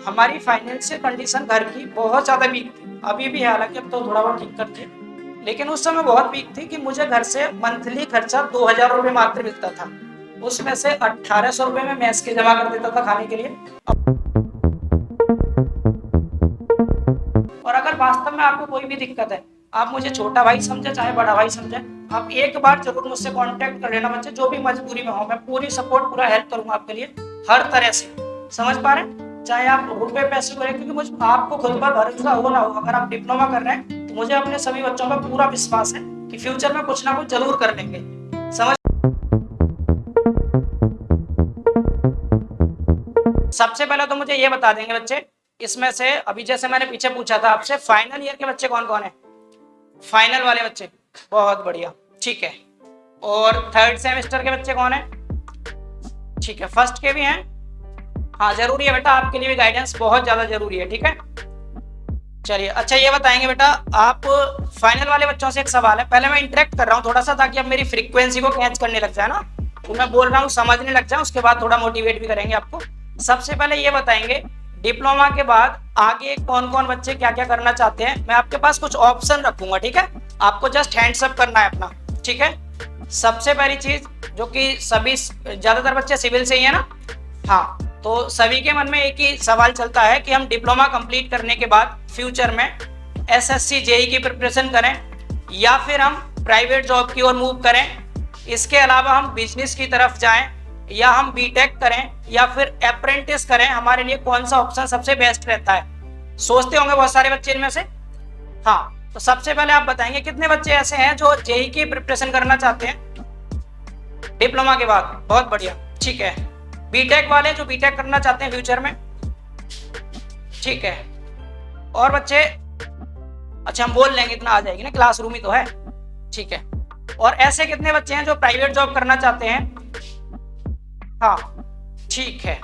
हमारी financial condition घर की बहुत ज़्यादा वीक थी, अभी भी है, हालांकि अब तो थोड़ा बहुत ठीक कर दिए, लेकिन उस समय बहुत वीक थी कि मुझे घर से मंथली खर्चा 2,000 रुपये मात्र मिलता था। उसमें से 1,800 रुपये में मैस के जमा कर देता था खाने के लिए। और अगर वास्तव में आपको कोई भी दिक्कत है, आप मुझे छोटा भाई समझे चाहे बड़ा भाई समझे, आप एक बार जरूर मुझसे कांटेक्ट कर लेना बच्चे, जो भी मजबूरी में हो, मैं पूरी सपोर्ट पूरा हेल्प करूंगा आपके लिए हर तरह से। समझ पा रहे हैं? चाहे आप रुपए पैसे को, क्योंकि मुझे आपको खुद पर भरोसा हो ना हो, अगर आप डिप्लोमा कर रहे हैं तो मुझे अपने सभी बच्चों पर पूरा विश्वास है कि फ्यूचर में कुछ ना कुछ जरूर कर लेंगे। समझ? सबसे पहले तो मुझे ये बता देंगे बच्चे, इसमें से अभी जैसे मैंने पीछे पूछा था आपसे, फाइनल ईयर के बच्चे कौन कौन है? फाइनल वाले बच्चे, बहुत बढ़िया, ठीक है। और थर्ड सेमेस्टर के बच्चे कौन है? ठीक है, फर्स्ट के भी हैं? हाँ, जरूरी है बेटा, आपके लिए भी गाइडेंस बहुत ज्यादा जरूरी है, ठीक है। चलिए, अच्छा ये बताएंगे बेटा, आप फाइनल वाले बच्चों से एक सवाल है, पहले मैं इंटरेक्ट कर रहा हूँ थोड़ा सा, ताकि आप मेरी फ्रीक्वेंसी को कैच करने लग जाए ना, तो मैं बोल रहा हूँ समझने लग जाए, उसके बाद थोड़ा मोटिवेट भी करेंगे आपको। सबसे पहले ये बताएंगे, डिप्लोमा के बाद आगे कौन कौन बच्चे क्या क्या करना चाहते हैं। मैं आपके पास कुछ ऑप्शन रखूंगा, ठीक है, आपको जस्ट हैंड्स अप करना है अपना, ठीक है। सबसे पहली चीज, जो कि सभी ज्यादातर बच्चे सिविल से ही है ना, हाँ, तो सभी के मन में एक ही सवाल चलता है कि हम डिप्लोमा कंप्लीट करने के बाद फ्यूचर में एसएससी जेई की प्रिपरेशन करें, या फिर हम प्राइवेट जॉब की ओर मूव करें, इसके अलावा हम बिजनेस की तरफ जाएं, या हम बीटेक करें, या फिर अप्रेंटिस करें, हमारे लिए कौन सा ऑप्शन सबसे बेस्ट रहता है। सोचते होंगे बहुत सारे बच्चे इनमें से। हाँ, तो सबसे पहले आप बताएंगे कितने बच्चे ऐसे हैं जो जेई की प्रिपरेशन करना चाहते हैं डिप्लोमा के बाद? बहुत बढ़िया, ठीक है। बीटेक वाले जो बीटेक करना चाहते हैं फ्यूचर में, ठीक है। और बच्चे, अच्छा हम बोल लेंगे, इतना आ जाएगी ना, क्लासरूम ही तो है, ठीक है। और ऐसे कितने बच्चे हैं जो प्राइवेट जॉब करना चाहते हैं? हाँ, ठीक है,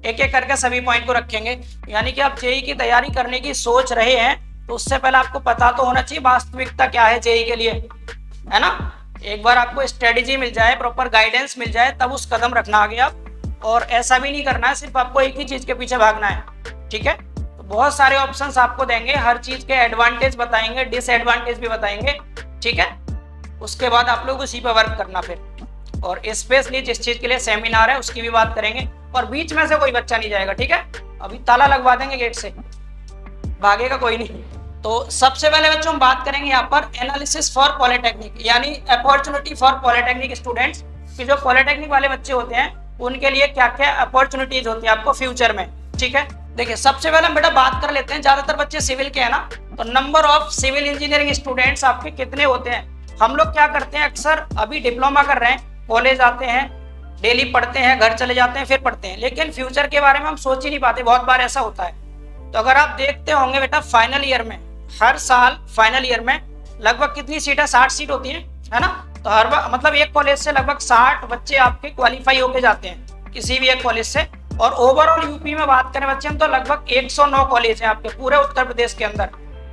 एक एक करके सभी पॉइंट को रखेंगे। यानी कि आप जेई की तैयारी करने की सोच रहे हैं, तो उससे पहले आपको पता तो होना चाहिए वास्तविकता क्या है जेई के लिए, है ना। एक बार आपको स्ट्रेटेजी मिल जाए, प्रॉपर गाइडेंस मिल जाए, तब उस कदम रखना आगे आप। और ऐसा भी नहीं करना है सिर्फ आपको एक ही चीज के पीछे भागना है, ठीक है। तो बहुत सारे ऑप्शंस आपको देंगे, हर चीज के एडवांटेज बताएंगे, डिसएडवांटेज भी बताएंगे, ठीक है। उसके बाद आप लोग उसी पर वर्क करना फिर, और स्पेशली जिस चीज के लिए सेमिनार है उसकी भी बात करेंगे। और बीच में से कोई बच्चा नहीं जाएगा, ठीक है, अभी ताला लगवा देंगे गेट से, भागेगा कोई नहीं। तो सबसे पहले बच्चों हम बात करेंगे यहाँ पर एनालिसिस फॉर पॉलिटेक्निक, यानी अपॉर्चुनिटी फॉर पॉलिटेक्निक स्टूडेंट्स, कि जो पॉलिटेक्निक वाले बच्चे होते हैं उनके लिए क्या क्या अपॉर्चुनिटीज होती है आपको फ्यूचर में, ठीक है। देखिए, सबसे पहले हम बेटा बात कर लेते हैं, ज्यादातर बच्चे सिविल के हैं ना, तो number of civil engineering students आपके कितने होते हैं? हम लोग क्या करते हैं, अक्सर अभी डिप्लोमा कर रहे हैं, कॉलेज आते हैं, डेली पढ़ते हैं, घर चले जाते हैं, फिर पढ़ते हैं, लेकिन फ्यूचर के बारे में हम सोच ही नहीं पाते, बहुत बार ऐसा होता है। तो अगर आप देखते होंगे बेटा, फाइनल ईयर में हर साल फाइनल ईयर में लगभग कितनी सीट है? 60 सीट होती है ना। तो हर बार मतलब एक कॉलेज से लगभग 60 बच्चे आपके क्वालिफाई होके जाते हैं, किसी भी एक कॉलेज से। और ओवरऑल यूपी में बात करें बच्चे हम, तो लगभग 109 कॉलेज हैं आपके पूरे उत्तर प्रदेश के अंदर।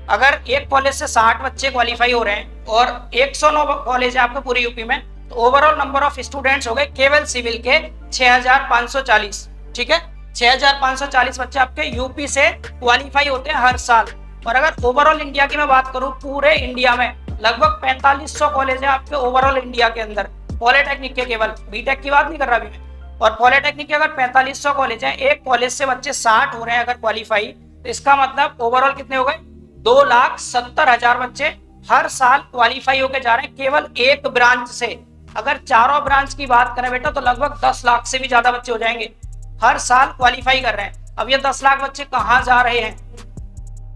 अगर एक कॉलेज से 60 बच्चे क्वालिफाई हो रहे हैं और 109 कॉलेज है आपके पूरे यूपी में, तो ओवरऑल नंबर ऑफ स्टूडेंट्स हो गए केवल सिविल के 6,540, ठीक है। 6,540 बच्चे आपके यूपी से क्वालिफाई होते हैं हर साल। और अगर ओवरऑल इंडिया की मैं बात करूं, पूरे इंडिया में लगभग 4500 कॉलेज है आपके ओवरऑल इंडिया के अंदर, पॉलिटेक्निक के, केवल बीटेक की बात नहीं कर रहा अभी मैं। और पॉलिटेक्निक के अगर 4500 कॉलेज हैं, एक कॉलेज से बच्चे 60 हो रहे हैं अगर क्वालिफाई, तो इसका मतलब ओवरऑल कितने हो गए? 2,70,000 बच्चे हर साल क्वालिफाई होकर जा रहे हैं केवल एक ब्रांच से। अगर चारों ब्रांच की बात करें बेटा, तो लगभग 10 लाख से भी ज्यादा बच्चे हो जाएंगे, हर साल क्वालिफाई कर रहे हैं। अब ये 10 लाख बच्चे कहाँ जा रहे हैं?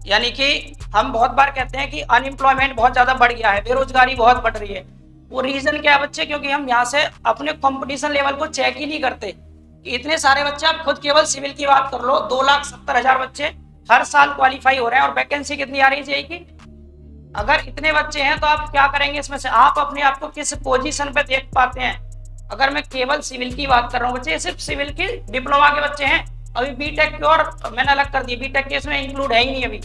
यानी कि हम बहुत बार कहते हैं कि अनएम्प्लॉयमेंट बहुत ज्यादा बढ़ गया है, बेरोजगारी बहुत बढ़ रही है। वो रीजन क्या है बच्चे? क्योंकि हम यहाँ से अपने कंपटीशन लेवल को चेक ही नहीं करते। इतने सारे बच्चे, आप खुद केवल सिविल की बात कर लो, 2,70,000 बच्चे हर साल क्वालिफाई हो रहे हैं, और वैकेंसी कितनी आ रही है जेईई की? अगर इतने बच्चे हैं तो आप क्या करेंगे इसमें से? आप अपने आप को किस पोजीशन पे देख पाते हैं? अगर मैं केवल सिविल की बात कर रहा हूँ बच्चे, सिर्फ सिविल की डिप्लोमा के बच्चे हैं, अभी बीटेक की और मैंने अलग कर दिया, बीटेक के इसमें इंक्लूड है ही नहीं अभी।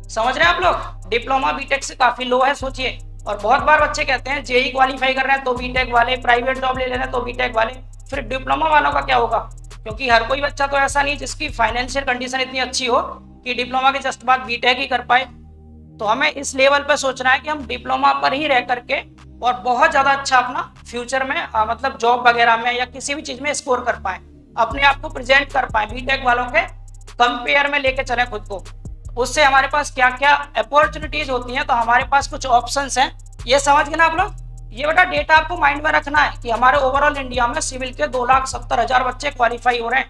समझ रहे हैं आप लोग? डिप्लोमा बीटेक से काफी लो है, सोचिए। और बहुत बार बच्चे कहते हैं जेईई क्वालिफाई कर रहे हैं तो बीटेक वाले, प्राइवेट जॉब ले रहे हैं तो बीटेक वाले, फिर डिप्लोमा वालों का क्या होगा? क्योंकि हर कोई बच्चा तो ऐसा नहीं जिसकी फाइनेंशियल कंडीशन इतनी अच्छी हो कि डिप्लोमा के जस्ट बाद बीटेक ही कर पाए। तो हमें इस लेवल पे सोचना है कि हम डिप्लोमा पर ही रह करके और बहुत ज्यादा अच्छा अपना फ्यूचर में मतलब जॉब वगैरह में या किसी भी चीज में स्कोर कर पाए, अपने आप को प्रेजेंट कर पाए, बीटेक वालों के कंपेयर में लेके चले खुद को। उससे हमारे पास क्या क्या अपॉर्चुनिटीज होती हैं, तो हमारे पास कुछ ऑप्शंस हैं, ये समझ गए ना आप लोग। ये बेटा डेटा आपको माइंड में रखना है कि हमारे ओवरऑल इंडिया में सिविल के 2,70,000 बच्चे क्वालिफाई हो रहे हैं,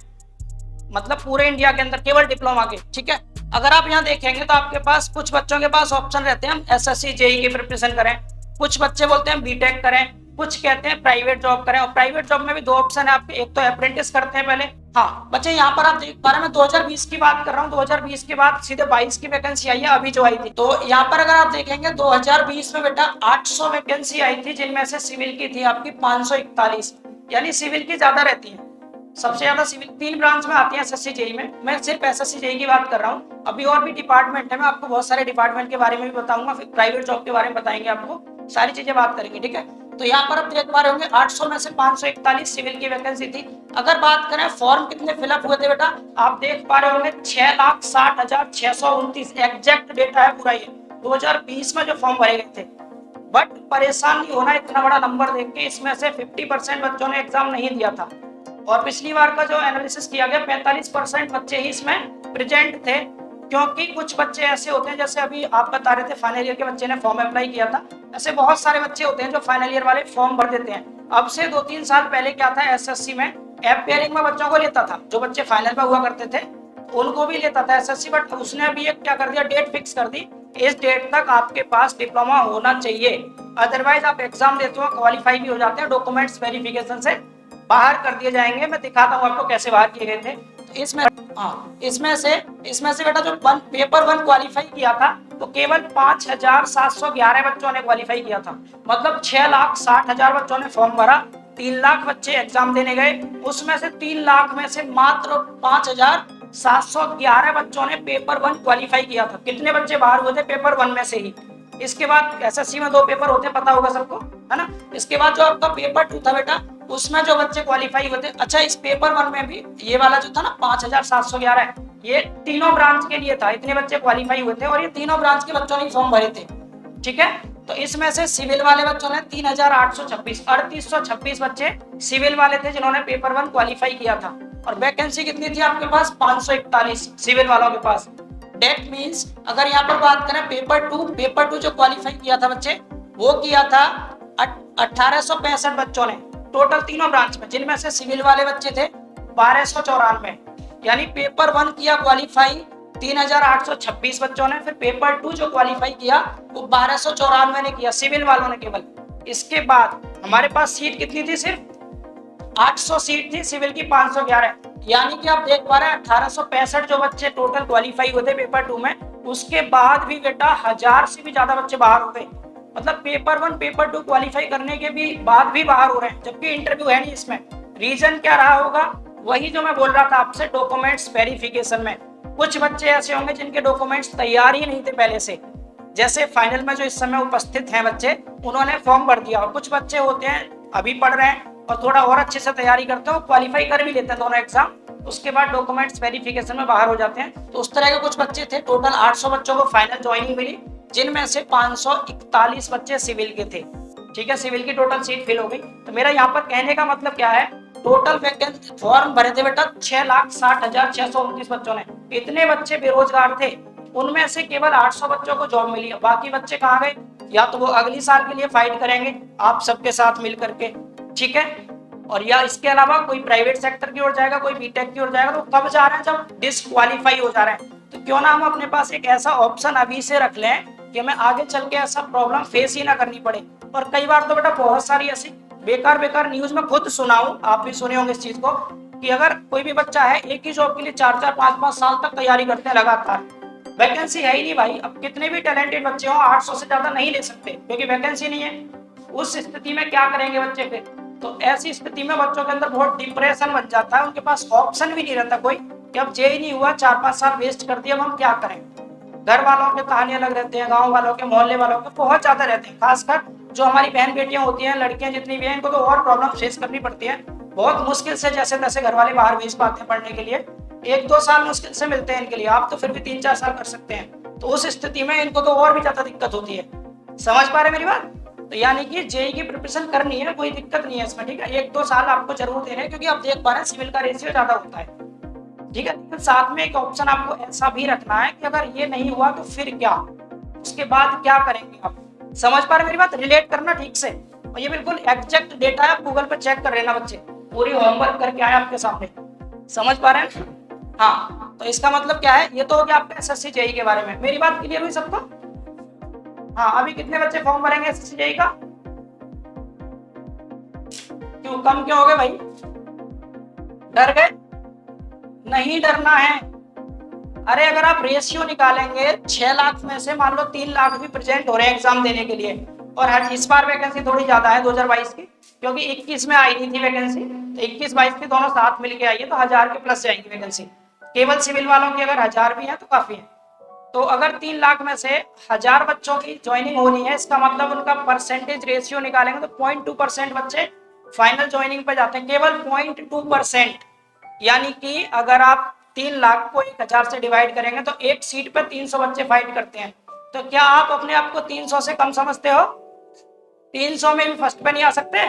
मतलब पूरे इंडिया के अंदर केवल डिप्लोमा के। ठीक है, अगर आप यहाँ देखेंगे तो आपके पास कुछ बच्चों के पास ऑप्शन रहते हैं हम एसएससी जेई की प्रिपरेशन करें, कुछ बच्चे बोलते हैं बीटेक करें, कुछ कहते हैं प्राइवेट जॉब करें। और प्राइवेट जॉब में भी दो ऑप्शन है आपके, एक तो अप्रेंटिस करते हैं पहले। हाँ बच्चे यहाँ पर आप देख पा रहे हैं, मैं 2020 की बात कर रहा हूँ, 2020 के बाद सीधे 22 की वैकेंसी आई है अभी जो आई थी। तो यहाँ पर अगर आप देखेंगे 2020 में बेटा 800 वैकेंसी आई थी, जिनमें से सिविल की थी आपकी 541, यानी सिविल की ज्यादा रहती है। सबसे ज्यादा सिविल 3 ब्रांच में आती है एसएससी जेई में, मैं सिर्फ एसएससी जेई की बात कर रहा हूँ। अभी और भी डिपार्टमेंट है, मैं आपको बहुत सारे डिपार्टमेंट के बारे में भी बताऊंगा, फिर प्राइवेट जॉब के बारे में बताएंगे, आपको सारी चीजें बात करेंगे। ठीक है, तो यहाँ पर आप देख पा रहे होंगे 800 में से 541 सिविल की वैकेंसी थी। अगर बात करें फॉर्म कितने फिलअप हुए थे बेटा, आप देख पा रहे होंगे 6,60,629 एग्जैक्ट डेटा है पूरा, ये 2020 में जो फॉर्म भरे गए थे। बट परेशान नहीं होना इतना बड़ा नंबर देख के, इसमें से 50% बच्चों ने एग्जाम नहीं दिया था। और पिछली बार का जो एनालिसिस किया गया 45% बच्चे ही इसमें प्रेजेंट थे, क्योंकि कुछ बच्चे ऐसे होते हैं, जैसे अभी आप बता रहे थे फाइनल ईयर के बच्चे ने फॉर्म अप्लाई किया था, ऐसे बहुत सारे बच्चे होते हैं जो फाइनल ईयर वाले फॉर्म भर देते हैं। अब से 2-3 साल पहले क्या था, एसएससी में अपेयरिंग में बच्चों को लेता था, जो बच्चे फाइनल में हुआ करते थे उनको भी लेता था एसएससी। बट उसने अभी एक क्या कर दिया, डेट फिक्स कर दी, इस डेट तक आपके पास डिप्लोमा होना चाहिए, अदरवाइज आप एग्जाम देते हो क्वालिफाई भी हो जाते हैं, डॉक्यूमेंट्स वेरिफिकेशन से बाहर कर दिए जाएंगे। मैं दिखाता हूँ आपको कैसे बाहर किए गए थे। तो इसमें से बेटा जो पेपर 1 क्वालिफाई किया था, तो केवल 5,711 बच्चों ने क्वालिफाई किया था, मतलब 6,60,000 बच्चों ने फॉर्म भरा, 3 लाख बच्चे एग्जाम देने गए, उसमें से 3 लाख में से मात्र 5,711 बच्चों ने पेपर 1 क्वालिफाई किया था। कितने बच्चे बाहर हुए थे पेपर 1 में से ही। इसके बाद एसएससी में 2 पेपर होते हैं, पता होगा सबको, है ना। इसके बाद जो आपका पेपर 2 था बेटा, उसमें जो बच्चे क्वालिफाई हुए थे, अच्छा इस पेपर 1 में भी ये वाला जो था ना 5,711, ये तीनों ब्रांच के लिए था, इतने बच्चे क्वालिफाई हुए थे और ये तीनों ब्रांच के बच्चों ने फॉर्म भरे थे। ठीक है, तो इसमें से सिविल वाले बच्चों ने 3,826 3,826 बच्चे सिविल वाले थे जिन्होंने पेपर 1 क्वालिफाई किया था। और वैकेंसी कितनी थी आपके पास, 541 सिविल वालों के पास। डेट मींस अगर यहाँ पर बात करें पेपर 2 जो क्वालिफाई किया था बच्चे, वो किया था 1,865 बच्चों ने टोटल तीनों ब्रांच में, जिनमें से सिविल वाले बच्चे थे 1,294, यानी पेपर 1 किया क्वालिफाई 3,826 बच्चों ने, फिर पेपर 2 जो क्वालिफाई किया वो 1,294 ने किया सिविल वालों ने केवल। इसके बाद हमारे पास सीट कितनी थी, सिर्फ 800 सीट थी, सिविल की 511, यानी कि आप देख पा रहे हैं 1,865 जो बच्चे टोटल क्वालिफाई हुए थे पेपर 2 में, उसके बाद भी बेटा 1,000 से भी ज्यादा बच्चे बाहर हो गए। मतलब पेपर 1 पेपर 2 क्वालिफाई करने के भी बाद भी बाहर हो रहे हैं, जबकि इंटरव्यू है नहीं इसमें। रीजन क्या रहा होगा, वही जो मैं बोल रहा था आपसे, डॉक्यूमेंट्स वेरिफिकेशन में कुछ बच्चे ऐसे होंगे जिनके डॉक्यूमेंट्स तैयार ही नहीं थे पहले से, जैसे फाइनल में जो इस समय उपस्थित हैं बच्चे, उन्होंने फॉर्म भर दिया। और कुछ बच्चे होते हैं अभी पढ़ रहे हैं और थोड़ा और अच्छे से तैयारी करते हो, क्वालिफाई कर भी लेते हैं दोनों एग्जाम, उसके बाद डॉक्यूमेंट्स वेरिफिकेशन में बाहर हो जाते हैं। तो उस तरह के कुछ बच्चे थे, टोटल 800 बच्चों को फाइनल ज्वाइनिंग मिली, जिनमें से 541 बच्चे सिविल के थे। ठीक है, सिविल की टोटल सीट फिल हो गई। तो मेरा यहाँ पर कहने का मतलब क्या है, टोटल वैकेंसी फॉर्म भरे थे बेटा 6,60,629 बच्चों ने, इतने बच्चे बेरोजगार थे, उनमें से केवल 800 बच्चों को जॉब मिली। बाकी बच्चे कहाँ गए, या तो वो अगली साल के लिए फाइट करेंगे आप सबके साथ मिल करके, ठीक है, और या इसके अलावा कोई प्राइवेट सेक्टर की ओर जाएगा, कोई बीटेक की ओर जाएगा। तो कब जा रहे हैं, जब डिस्क्वालीफाई हो जा रहे हैं। तो क्यों ना हम अपने पास एक ऐसा ऑप्शन अभी से रख लें कि हमें आगे चल के ऐसा प्रॉब्लम फेस ही ना करनी पड़े। और कई बार तो बेटा बहुत सारी ऐसी बेकार न्यूज में खुद सुनाऊं, आप भी सुने होंगे इस चीज को, कि अगर कोई भी बच्चा है एक ही जॉब के लिए 4-4, 5-5 साल तक तैयारी करते हैं लगातार, वैकेंसी है ही नहीं भाई। अब कितने भी टैलेंटेड बच्चे हो 800 से ज्यादा नहीं ले सकते, क्योंकि वैकेंसी नहीं है। उस स्थिति में क्या करेंगे बच्चे फिर, तो ऐसी स्थिति में बच्चों के अंदर बहुत डिप्रेशन बन जाता है, उनके पास ऑप्शन भी नहीं रहता कोई कि अब जेई नहीं हुआ, 4-5 साल वेस्ट कर दिया, अब हम क्या करें। घर वालों के कहानी अलग रहते हैं, गांव वालों के, मोहल्ले वालों के बहुत ज्यादा रहते हैं, खासकर जो हमारी बहन बेटियां होती हैं, लड़कियां जितनी भी हैं, इनको तो और प्रॉब्लम फेस करनी पड़ती है। बहुत मुश्किल से जैसे तैसे घर वाले बाहर भेज पाते हैं पढ़ने के लिए, 1-2 साल मुश्किल से मिलते हैं इनके लिए, आप तो फिर भी 3-4 साल कर सकते हैं। तो उस स्थिति में इनको तो और भी ज्यादा दिक्कत होती है। समझ पा रहे मेरी बात? तो यानी कि जेई की प्रिपरेशन करनी है, कोई दिक्कत नहीं है इसमें, ठीक है। 1-2 साल आपको जरूर देने हैं, क्योंकि आप देख पा रहे हैं सिविल का रेशियो ज्यादा होता है, ठीक है। लेकिन साथ में एक ऑप्शन आपको ऐसा भी रखना है कि अगर ये नहीं हुआ तो फिर क्या, उसके बाद क्या करेंगे आप। समझ पा रहे मेरी बात? रिलेट करना ठीक से, और ये बिल्कुल एग्जैक्ट डेटा है, गूगल पर चेक कर लेना बच्चे, पूरी होमवर्क करके आए आपके सामने। समझ पा रहे हैं? हाँ, तो इसका मतलब क्या है, ये तो हो गया आपका एसएससी जेई के बारे में। मेरी बात क्लियर हुई सबको? हाँ, अभी कितने बच्चे फॉर्म भरेंगे एसएससी जेई का? क्यों कम क्यों हो गए भाई? डर गए? नहीं डरना है। अरे अगर आप रेशियो निकालेंगे 6 लाख में से मान लो 3 लाख भी प्रेजेंट हो रहे हैं एग्जाम देने के लिए, और हर इस बार वैकेंसी थोड़ी ज्यादा है 2022 की, क्योंकि 21 में आई नहीं थी वैकेंसी, तो 21-22 की दोनों साथ मिलके आई है, तो 1000 के प्लस जाएगी वैकेंसी। केवल सिविल वालों की अगर 1000 भी है तो काफी है। तो अगर 3 लाख में से 1000 बच्चों की ज्वाइनिंग होनी है, इसका मतलब उनका परसेंटेज रेशियो निकालेंगे तो 0.2% बच्चे फाइनल ज्वाइनिंग पे जाते हैं, केवल 0.2%। यानी कि अगर आप 3 लाख को 1000 से डिवाइड करेंगे तो एक सीट पे 300 बच्चे फाइट करते हैं। तो क्या आप अपने आप को 300 से कम समझते हो? 300 में भी फर्स्ट पे नहीं आ सकते?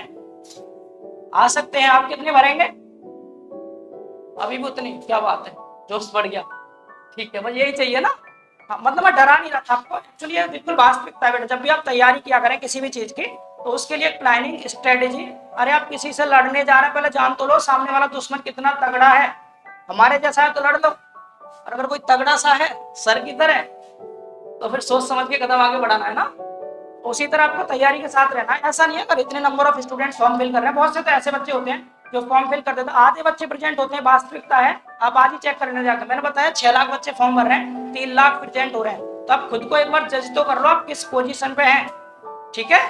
आ सकते हैं। आप कितने भरेंगे? अभी भी उतनी? क्या बात है, जोश बढ़ गया। ठीक है, बस यही चाहिए ना। हाँ, मतलब मैं डरा नहीं रहा था आपको, एक्चुअली ये बिल्कुल वास्तविकता है बेटा। जब भी आप तैयारी किया करें किसी भी चीज की, तो उसके लिए एक प्लानिंग स्ट्रेटेजी। अरे आप किसी से लड़ने जा रहे हैं, पहले जान तो लो सामने वाला दुश्मन कितना तगड़ा है। हमारे जैसा है तो लड़ लो, और अगर कोई तगड़ा सा है सर की तरह, तो फिर सोच समझ के कदम आगे बढ़ाना है ना। उसी तरह आपको तैयारी के साथ रहना है। ऐसा नहीं है अगर इतने number of students form fill कर रहे हैं, बहुत से तो ऐसे बच्चे होते हैं जो फॉर्म फिल कर देते हैं, आधे बच्चे प्रेजेंट होते हैं, वास्तविकता है। आप आज ही चेक करने जाकर, मैंने बताया 6 लाख बच्चे फॉर्म भर रहे हैं, 3 लाख प्रेजेंट हो रहे हैं, तो आप खुद को एक बार जज तो कर लो आप किस पोजीशन पे हैं, ठीक है।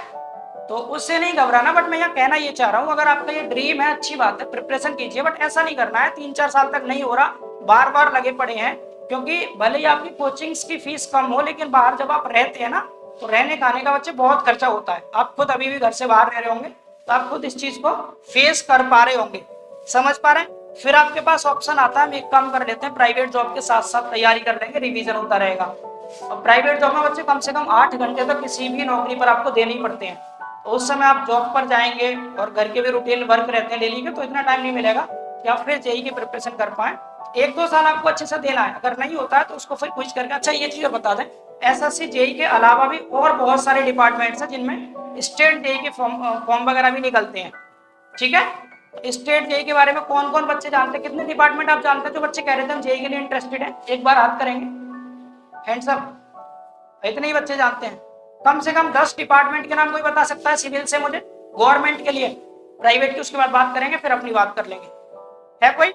तो उससे नहीं घबराना। बट मैं यहाँ कहना ये चाह रहा हूँ, अगर आपका ये ड्रीम है अच्छी बात है, प्रिपरेशन कीजिए, बट ऐसा नहीं करना है 3-4 साल तक नहीं हो रहा बार बार लगे पड़े हैं। क्योंकि भले ही आपकी कोचिंग्स की फीस कम हो, लेकिन बाहर जब आप रहते हैं ना, तो रहने खाने का बच्चे बहुत खर्चा होता है। आप खुद अभी भी घर से बाहर रह रहे होंगे, तो आप खुद इस चीज को फेस कर पा रहे होंगे। समझ पा रहे हैं? फिर आपके पास ऑप्शन आता है, हम एक काम कर लेते हैं, प्राइवेट जॉब के साथ साथ तैयारी कर लेंगे, रिवीजन होता रहेगा। और प्राइवेट जॉब में बच्चे कम से कम 8 घंटे तक किसी भी नौकरी पर आपको देने ही पड़ते हैं। तो उस समय आप जॉब पर जाएंगे और घर के भी रूटीन वर्क रहते हैं डेली के, तो इतना टाइम नहीं मिलेगा कि आप फिर जेई की प्रिपरेशन कर पाए। 1-2 साल आपको अच्छे से देना है, अगर नहीं होता है तो उसको फिर कुछ करके। अच्छा ये चीज बता दें, एसएससी जेई के अलावा भी और बहुत सारे डिपार्टमेंट्स हैं जिनमें स्टेट जेई के फॉर्म वगैरह भी निकलते हैं, ठीक है। स्टेट जेई के बारे में कौन कौन बच्चे जानते हैं? कितने डिपार्टमेंट आप जानते हैं जो बच्चे कह रहे थे हम जेई के लिए इंटरेस्टेड हैं? एक बार हाथ करेंगे, हैंड्स अप। इतने ही बच्चे जानते हैं? कम से कम 10 डिपार्टमेंट के नाम कोई बता सकता है सिविल से मुझे, गवर्नमेंट के लिए? प्राइवेट की उसके बाद बात करेंगे, फिर अपनी बात कर लेंगे। है कोई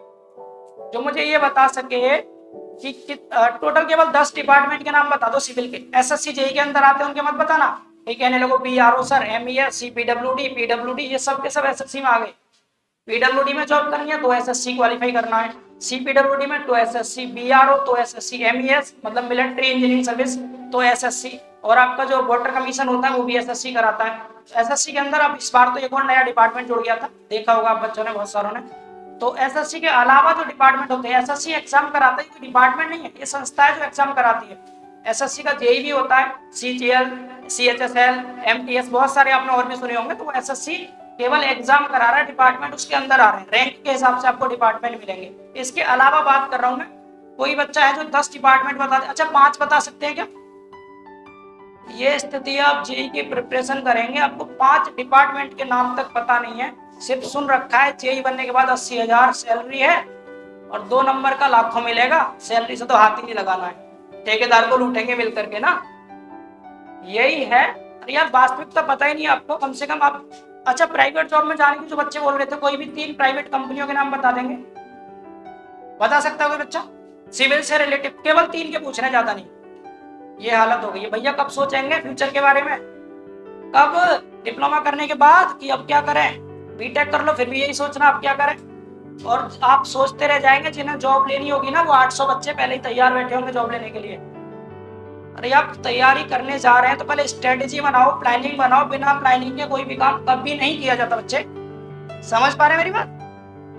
जो मुझे ये बता सके कि टोटल केवल 10 डिपार्टमेंट के नाम बता दो सिविल के, एसएससी जेई के अंदर आते हैं, उनके मत बताना। ये कहने लगो BRO sir, MES, CPWD, PWD, ये सब के सब एसएससी में आ गए। पीडब्ल्यूडी में जॉब करनी है तो एसएससी क्वालिफाई करना है, सीपीडब्ल्यूडी में तो एसएससी, बीआरओ तो एसएससी, एमईएस मतलब मिलिट्री इंजीनियरिंग सर्विस तो एसएससी, और आपका जो बॉर्डर कमीशन होता है वो भी एसएससी कराता है। एसएससी के अंदर अब इस बार तो एक और नया डिपार्टमेंट जुड़ गया था, देखा होगा आप बच्चों ने, बहुत सारों ने। तो एसएससी के अलावा जो डिपार्टमेंट होते हैं, एसएससी एग्जाम कराता है, ये डिपार्टमेंट नहीं है, ये संस्था है जो एग्जाम कराती है। एसएससी का जेई भी होता है, सीजीएल, सीएचएसएल, एमटीएस, बहुत सारे आपने और भी सुने होंगे। तो एसएससी केवल एग्जाम करा रहा है, डिपार्टमेंट उसके अंदर आ रहे हैं, रैंक के हिसाब से आपको डिपार्टमेंट मिलेंगे। इसके अलावा बात कर रहा हूं मैं, कोई बच्चा है जो 10 डिपार्टमेंट बता दे? अच्छा 5 बता सकते हैं क्या? ये स्थिति आप जेई की प्रिपरेशन करेंगे, आपको 5 डिपार्टमेंट के नाम तक पता नहीं है, सिर्फ सुन रखा है जेई बनने के बाद 80,000 सैलरी है और 2 नंबर का लाखों मिलेगा। सैलरी से तो हाथ ही नहीं लगाना है, ठेकेदार को लूटेंगे मिल करके ना, यही है। अरे यार वास्तविकता पता ही नहीं आपको, कम से कम आप। अच्छा प्राइवेट जॉब में जाने की जो बच्चे बोल रहे थे, कोई भी 3 प्राइवेट कंपनियों के नाम बता देंगे? बता सकता है कोई बच्चा? सिविल से रिलेटिव केवल 3 के पूछ रहे हैं, ज्यादा नहीं। ये हालत हो गई है भैया। कब सोचेंगे फ्यूचर के बारे में? कब? डिप्लोमा करने के बाद कि अब क्या करें? बीटेक कर लो फिर भी यही सोचना अब क्या करें। और आप सोचते रह जाएंगे, जिन्हें जॉब लेनी होगी ना, वो 800 बच्चे पहले ही तैयार बैठे होंगे जॉब लेने के लिए। अरे आप तैयारी करने जा रहे हैं तो पहले स्ट्रेटेजी बनाओ, प्लानिंग बनाओ। बिना प्लानिंग के कोई भी काम कभी नहीं किया जाता बच्चे। समझ पा रहे हैं मेरी बात?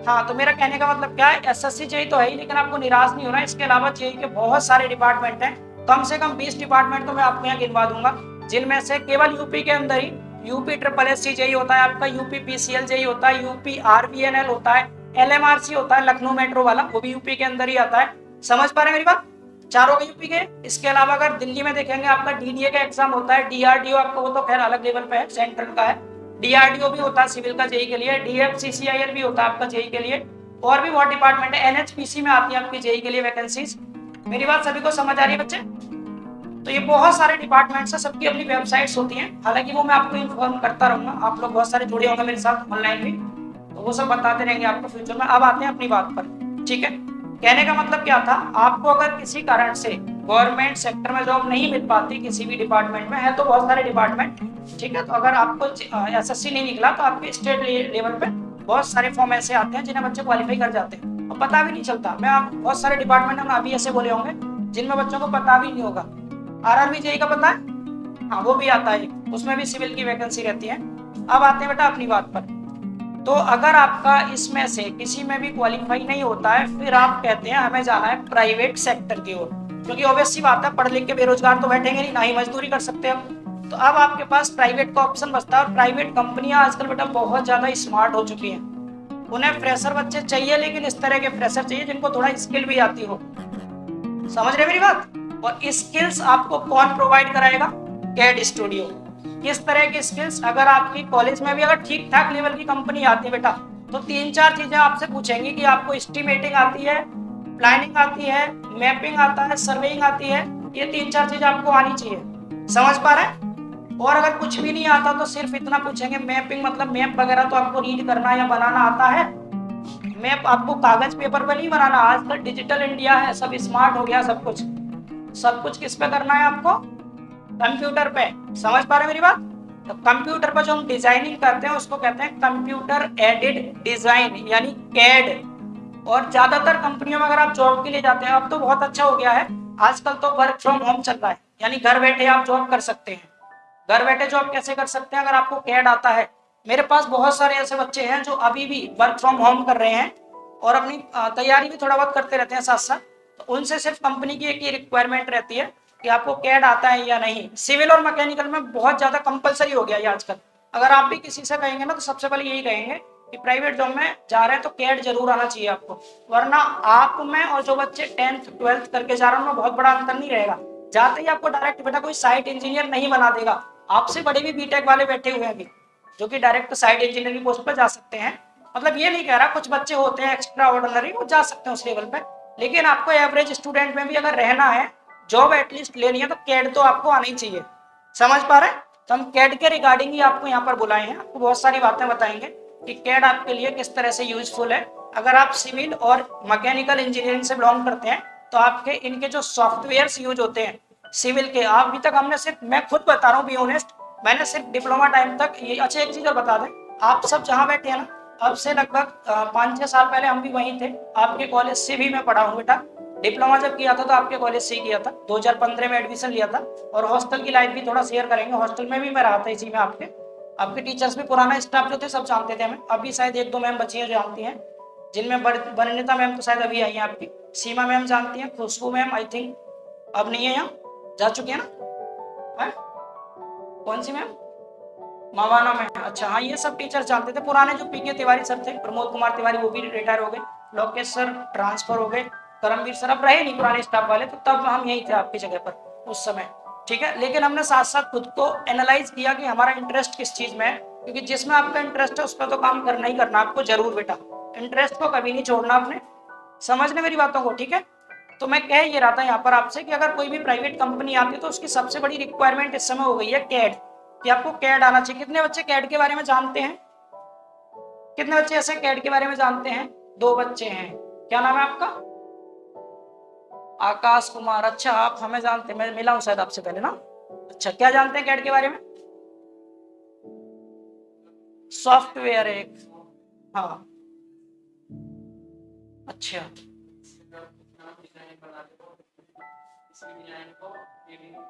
हाँ, तो मेरा कहने का मतलब क्या है, एसएससी जेई तो है ही, लेकिन आपको निराश नहीं होना। इसके अलावा जेई के बहुत सारे डिपार्टमेंट हैं, कम से कम 20 डिपार्टमेंट तो मैं आपको यहाँ गिनवा दूंगा, जिनमें से केवल यूपी के अंदर ही UP triple S C JE होता है आपका, यूपी पीसीएल जेई होता है, यूपी आरबीएनएल होता है, एलएमआरसी होता है लखनऊ मेट्रो वाला, वो भी यूपी के अंदर ही आता है। समझ पा रहे हैं मेरी बात? चारों के यूपी के। इसके अलावा अगर दिल्ली में देखेंगे आपका डीडीए का एग्जाम होता है, डीआरडीओ आपका, वो तो खैर अलग लेवल पे है, सेंट्रल का है। डीआरडीओ भी होता है सिविल का जेई के लिए, डीएफसीसीआईएल भी होता है आपका जेई के लिए, और भी बहुत डिपार्टमेंट है, एनएचपीसी में आती है आपकी जेई के लिए वैकेंसीज। मेरी बात सभी को समझ आ रही है बच्चे? तो ये बहुत सारे डिपार्टमेंट्स है, सबकी अपनी वेबसाइट्स होती हैं, हालांकि वो मैं आपको इन्फॉर्म करता रहूंगा, आप लोग बहुत सारे जुड़े होंगे मेरे साथ ऑनलाइन भी, तो वो सब बताते रहेंगे आपको फ्यूचर में। अब आते हैं अपनी बात पर, ठीक है। कहने का मतलब क्या था, आपको अगर किसी कारण से गवर्नमेंट सेक्टर में जॉब नहीं मिल पाती किसी भी डिपार्टमेंट में, है तो बहुत सारे डिपार्टमेंट, ठीक है, तो अगर आपको एसएससी नहीं निकला तो आपके स्टेट लेवल पे बहुत सारे फॉर्म ऐसे आते हैं जिन्हें बच्चे क्वालिफाई कर जाते हैं और पता भी नहीं चलता। मैं आप बहुत सारे डिपार्टमेंट हम अभी ऐसे बोले होंगे जिनमें बच्चों को पता भी नहीं होगा। आरआरबी जेई का पता है? हाँ, वो भी आता है, उसमें भी सिविल की वैकेंसी रहती है। अब आते हैं बेटा अपनी बात पर। तो अगर आपका इसमें से किसी में भी क्वालिफाई नहीं होता है, फिर आप कहते हैं हमें जाना है प्राइवेट सेक्टर की ओर, क्योंकि ऑब्वियस सी बात है, पढ़ लिख के बेरोजगार तो बैठेंगे नहीं, ना ही मजदूरी कर सकते हम। तो अब आपके पास प्राइवेट का ऑप्शन बचता है, और प्राइवेट कंपनियां आजकल बेटा बहुत ज्यादा स्मार्ट हो चुकी हैं। उन्हें फ्रेशर बच्चे चाहिए, लेकिन इस तरह के फ्रेशर चाहिए जिनको थोड़ा स्किल भी आती हो। समझ रहे मेरी बात? और स्किल्स आपको कौन प्रोवाइड कराएगा? CAD studio. किस तरह की स्किल्स? अगर आपकी कॉलेज में भी अगर ठीक ठाक लेवल की कंपनी आती है बेटा, तो 3-4 चीजें आपसे पूछेंगी कि आपको एस्टिमेटिंग आती है, प्लानिंग आती है, मैपिंग आता है, सर्वेइंग आती है, ये 3-4 चीजें आपको आनी चाहिए। समझ पा रहे हैं? और अगर कुछ भी नहीं आता तो सिर्फ इतना पूछेंगे, मैपिंग मतलब मैप वगैरह तो आपको रीड करना या बनाना आता है? मैप आपको कागज पेपर पे नहीं बनाना, आजकल डिजिटल इंडिया है, सब स्मार्ट हो गया, सब कुछ किस पे करना है आपको? कंप्यूटर पे। समझ पा रहे हैं मेरी बात? तो कंप्यूटर पर जो हम डिजाइनिंग करते हैं उसको कहते हैं कंप्यूटर एडेड डिजाइन, यानी कैड। और ज्यादातर कंपनियों में अगर आप जॉब के लिए जाते हैं, अब तो बहुत अच्छा हो गया है, आजकल तो वर्क फ्रॉम होम चल रहा है, यानी घर बैठे आप जॉब कर सकते हैं। घर बैठे जॉब कैसे कर सकते हैं? अगर आपको कैड आता है, मेरे पास बहुत सारे ऐसे बच्चे हैं जो अभी भी वर्क फ्रॉम होम कर रहे हैं और अपनी तैयारी भी थोड़ा बहुत करते रहते हैं साथ साथ। तो उनसे सिर्फ कंपनी की एक ही रिक्वायरमेंट रहती है कि आपको कैड आता है या नहीं। सिविल और मैकेनिकल में बहुत ज्यादा कंपलसरी हो गया ये आजकल। अगर आप भी किसी से कहेंगे ना, तो सबसे पहले यही कहेंगे कि प्राइवेट जॉब में जा रहे हैं तो कैड जरूर आना चाहिए आपको, वरना आप में और जो बच्चे 10th 12th करके जा रहे हैं उनमें बहुत बड़ा अंतर नहीं रहेगा। जाते ही आपको डायरेक्ट बेटा कोई साइट इंजीनियर नहीं बना देगा। आपसे बड़े भी बीटेक वाले बैठे हुए हैं अभी, जो कि डायरेक्ट साइट इंजीनियर की पोस्ट पर जा सकते हैं। मतलब ये नहीं कह रहा, कुछ बच्चे होते हैं एक्स्ट्रा ऑर्डिनरी, वो जा सकते हैं उस लेवल पे, लेकिन आपको एवरेज स्टूडेंट में भी अगर रहना है, जॉब एटलीस्ट लेनी है, तो कैड तो आपको आनी चाहिए। समझ पा रहे हैं? तो हम कैड के रिगार्डिंग ही आपको यहाँ पर बुलाए हैं, आपको बहुत सारी बातें बताएंगे कि कैड आपके लिए किस तरह से यूजफुल है। अगर आप सिविल और मैकेनिकल इंजीनियरिंग से बिलोंग करते हैं, तो आपके इनके जो सॉफ्टवेयर यूज होते हैं सिविल के, अभी तक हमने सिर्फ, मैं खुद बता रहा हूँ बी ऑनेस्ट, मैंने सिर्फ डिप्लोमा टाइम तक ये। अच्छा एक चीज और बता दें, आप सब जहाँ बैठे हैं ना, अब से लगभग 5-6 साल पहले हम भी वहीं थे, आपके कॉलेज से भी मैं पढ़ा हूँ बेटा। डिप्लोमा जब किया था तो आपके कॉलेज से ही किया था, 2015 में एडमिशन लिया था। और हॉस्टल की लाइफ भी थोड़ा शेयर करेंगे, हॉस्टल में भी मैं रहा था इसी में। आपके आपके टीचर्स भी, पुराना स्टाफ जो थे सब जानते थे हमें, अभी शायद 1-2 मैम बची हैं जो जानती हैं, जिनमें वनिता मैम तो शायद अभी आई हैं आपकी, सीमा मैम जानती हैं, खुशबू मैम आई थिंक अब नहीं है यहाँ, जा चुकी है ना? है कौन सी मैम? मवाना में? अच्छा हाँ, ये सब टीचर जानते थे। पुराने जो पीके तिवारी सर थे, प्रमोद कुमार तिवारी, वो भी रिटायर हो गए, लोकेश सर ट्रांसफर हो गए, करमवीर सर अब रहे नहीं पुराने स्टाफ वाले, तो तब हम यही थे आपकी जगह पर उस समय, ठीक है। लेकिन हमने साथ साथ खुद को एनालाइज किया कि हमारा इंटरेस्ट किस चीज में है, क्योंकि जिसमें आपका इंटरेस्ट है उस पर तो काम करना ही करना आपको जरूर बेटा, इंटरेस्ट को कभी नहीं छोड़ना आपने। समझने मेरी बातों को, ठीक है। तो मैं कह ये रहा था यहाँ पर आपसे कि अगर कोई भी प्राइवेट कंपनी आती है तो उसकी सबसे बड़ी रिक्वायरमेंट इस समय हो गई है कैड, कि आपको कैड आना चाहिए। कितने बच्चे कैड के बारे में जानते हैं? कितने बच्चे ऐसे कैड के बारे में जानते हैं? 2 बच्चे हैं। क्या नाम है आपका? आकाश कुमार। अच्छा आप हमें जानते हैं, मैं मिला हूं शायद आपसे पहले ना। अच्छा क्या जानते हैं कैड के बारे में? सॉफ्टवेयर एक, हाँ अच्छा